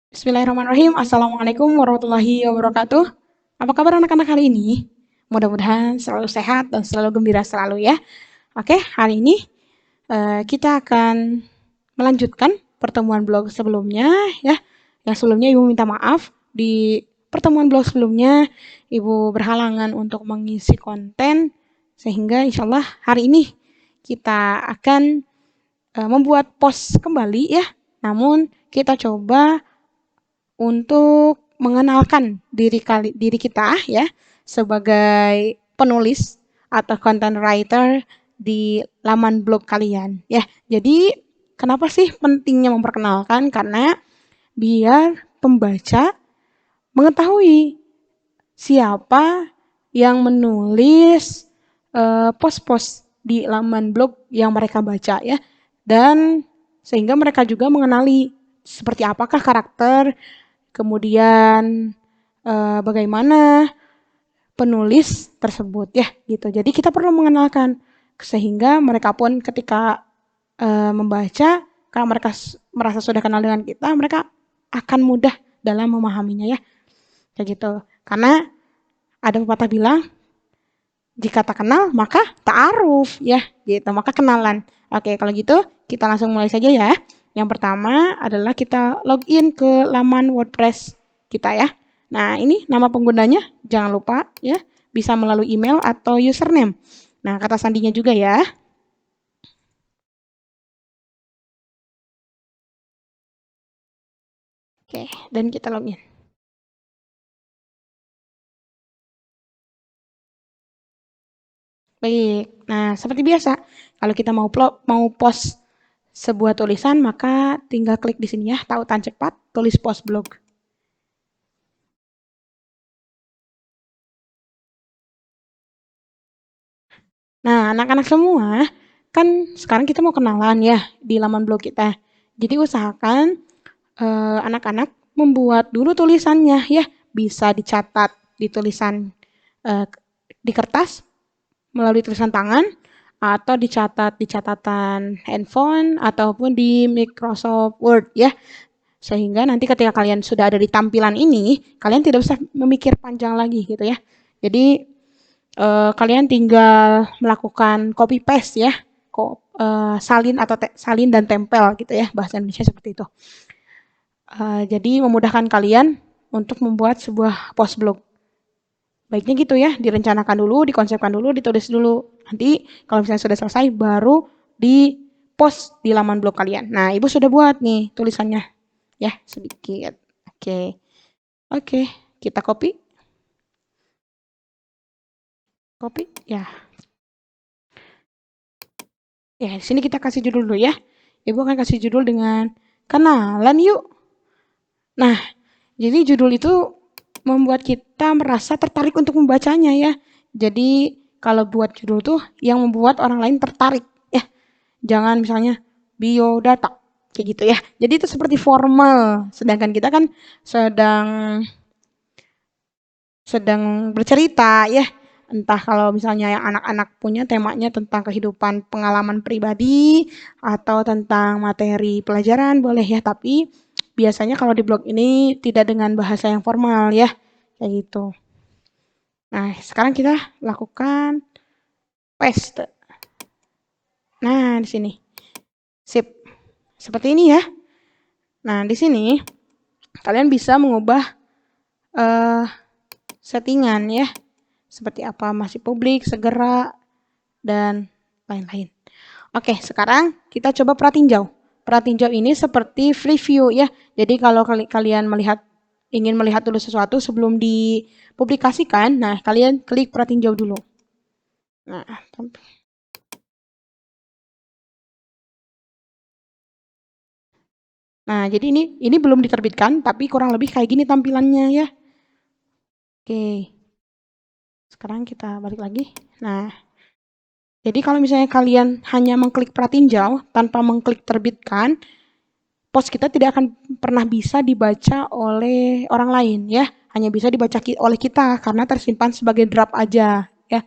Bismillahirrahmanirrahim. Assalamualaikum warahmatullahi wabarakatuh. Apa kabar anak-anak hari ini? Mudah-mudahan selalu sehat dan selalu gembira selalu ya. Oke, hari ini kita akan melanjutkan pertemuan blog sebelumnya ya. Yang sebelumnya Ibu minta maaf, di pertemuan blog sebelumnya Ibu berhalangan untuk mengisi konten, sehingga insya Allah hari ini kita akan membuat post kembali ya. Namun kita coba untuk mengenalkan diri kita ya sebagai penulis atau content writer di laman blog kalian ya. Jadi kenapa sih pentingnya memperkenalkan? Karena biar pembaca mengetahui siapa yang menulis post-post di laman blog yang mereka baca ya, dan sehingga mereka juga mengenali seperti apakah karakter, kemudian bagaimana penulis tersebut ya gitu. Jadi kita perlu mengenalkan sehingga mereka pun ketika membaca, kalau mereka merasa sudah kenal dengan kita, mereka akan mudah dalam memahaminya ya. Kayak gitu. Karena ada pepatah bilang, jika tak kenal maka ta'aruf ya gitu, maka kenalan. Oke, kalau gitu kita langsung mulai saja ya. Yang pertama adalah kita login ke laman WordPress kita ya. Nah, ini nama penggunanya jangan lupa ya, bisa melalui email atau username. Nah, kata sandinya juga ya. Oke, dan kita login. Baik. Nah, seperti biasa, kalau kita mau post sebuah tulisan, maka tinggal klik di sini ya, tautan cepat, tulis post blog. Nah, anak-anak semua, kan sekarang kita mau kenalan ya di laman blog kita. Jadi usahakan anak-anak membuat dulu tulisannya ya, bisa dicatat di tulisan di kertas melalui tulisan tangan, atau dicatat di catatan handphone ataupun di Microsoft Word ya. Sehingga nanti ketika kalian sudah ada di tampilan ini, kalian tidak usah memikir panjang lagi gitu ya. Jadi kalian tinggal melakukan copy paste ya, salin atau salin dan tempel gitu ya, bahasa Indonesia seperti itu. Jadi memudahkan kalian untuk membuat sebuah post blog. Baiknya gitu ya, direncanakan dulu, dikonsepkan dulu, ditulis dulu. Nanti kalau misalnya sudah selesai, baru di post di laman blog kalian. Nah, Ibu sudah buat nih tulisannya. Ya, sedikit. Oke. Oke, kita copy. Copy, ya. Ya, di sini kita kasih judul dulu ya. Ibu akan kasih judul dengan kenalan yuk. Nah, jadi judul itu membuat kita merasa tertarik untuk membacanya ya. Jadi kalau buat judul tuh yang membuat orang lain tertarik ya. Jangan misalnya biodata kayak gitu ya. Jadi itu seperti formal, sedangkan kita kan sedang bercerita ya. Entah kalau misalnya yang anak-anak punya temanya tentang kehidupan pengalaman pribadi atau tentang materi pelajaran boleh ya, tapi biasanya kalau di blog ini tidak dengan bahasa yang formal ya, kayak gitu. Nah, sekarang kita lakukan paste. Nah, di sini. Sip. Seperti ini ya. Nah, di sini kalian bisa mengubah settingan ya. Seperti apa, masih publik, segera, dan lain-lain. Oke, sekarang kita coba pratinjau. Pratinjau ini seperti preview ya. Jadi kalau kalian ingin melihat dulu sesuatu sebelum dipublikasikan, nah kalian klik pratinjau dulu. Nah, jadi ini belum diterbitkan, tapi kurang lebih kayak gini tampilannya ya. Oke. Sekarang kita balik lagi. Nah, jadi kalau misalnya kalian hanya mengklik pratinjau tanpa mengklik terbitkan, post kita tidak akan pernah bisa dibaca oleh orang lain ya. Hanya bisa dibaca oleh kita karena tersimpan sebagai draft aja ya.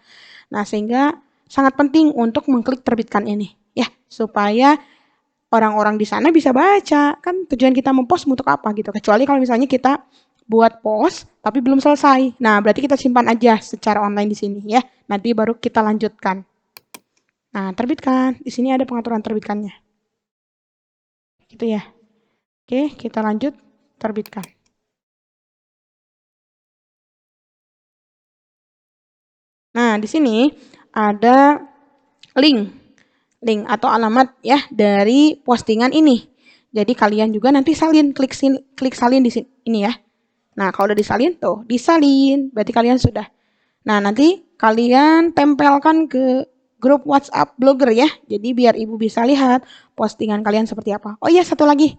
Nah, sehingga sangat penting untuk mengklik terbitkan ini ya, supaya orang-orang di sana bisa baca. Kan tujuan kita mempost untuk apa gitu. Kecuali kalau misalnya kita buat post tapi belum selesai. Nah, berarti kita simpan aja secara online di sini ya. Nanti baru kita lanjutkan. Nah, terbitkan. Di sini ada pengaturan terbitkannya. Gitu ya. Oke, kita lanjut terbitkan. Nah, di sini ada link atau alamat ya dari postingan ini. Jadi kalian juga nanti salin, klik salin di sini ini ya. Nah, kalau udah disalin tuh, disalin, berarti kalian sudah. Nah, nanti kalian tempelkan ke grup WhatsApp blogger ya. Jadi biar Ibu bisa lihat postingan kalian seperti apa. Oh iya, satu lagi.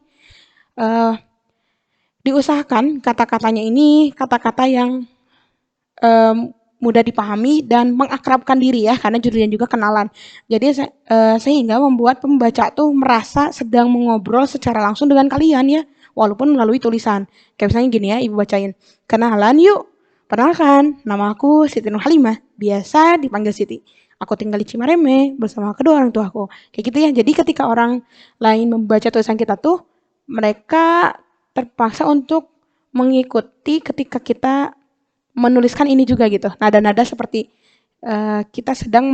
Diusahakan kata-katanya ini kata-kata yang mudah dipahami dan mengakrabkan diri ya, karena judulnya juga kenalan. Jadi sehingga membuat pembaca tuh merasa sedang mengobrol secara langsung dengan kalian ya, walaupun melalui tulisan. Kayak misalnya gini ya, Ibu bacain. Kenalan yuk. Perkenalkan, nama aku Siti Nurhalimah, biasa dipanggil Siti. Aku tinggal di Cimareme bersama kedua orang tuaku. Kayak gitu ya. Jadi ketika orang lain membaca tulisan kita tuh, mereka terpaksa untuk mengikuti ketika kita menuliskan ini juga gitu. Nada-nada seperti kita sedang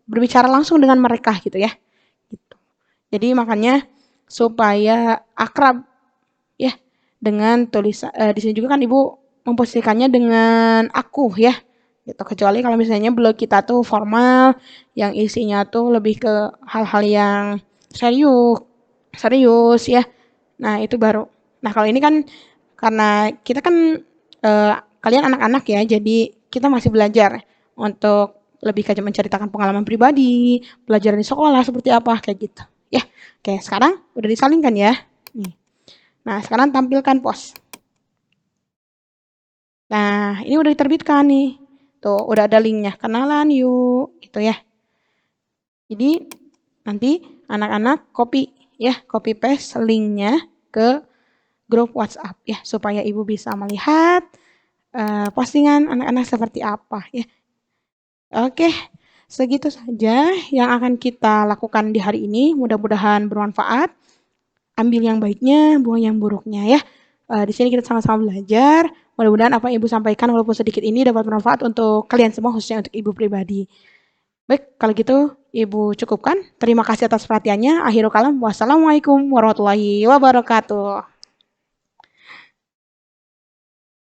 berbicara langsung dengan mereka gitu ya. Gitu. Jadi makanya supaya akrab ya dengan tulisan di sini juga kan Ibu memposisikannya dengan aku ya. Gitu. Kecuali kalau misalnya blog kita tuh formal yang isinya tuh lebih ke hal-hal yang serius ya. Nah, itu baru. Nah, kalau ini kan karena kita kan kalian anak-anak ya, jadi kita masih belajar untuk lebih ke menceritakan pengalaman pribadi, pelajaran di sekolah seperti apa kayak gitu. Ya, oke sekarang udah disalinkan ya. Nih. Nah sekarang tampilkan post. Nah ini udah diterbitkan nih. Tuh udah ada linknya. Kenalan yuk, gitu ya. Jadi nanti anak-anak copy paste linknya ke grup WhatsApp ya supaya Ibu bisa melihat postingan anak-anak seperti apa ya. Oke, segitu saja yang akan kita lakukan di hari ini. Mudah-mudahan bermanfaat. Ambil yang baiknya, buang yang buruknya ya. Di sini kita sama-sama belajar. Mudah-mudahan apa yang Ibu sampaikan walaupun sedikit ini dapat bermanfaat untuk kalian semua, khususnya untuk Ibu pribadi. Baik, kalau gitu Ibu cukupkan. Terima kasih atas perhatiannya. Akhirul kalam. Wassalamualaikum warahmatullahi wabarakatuh.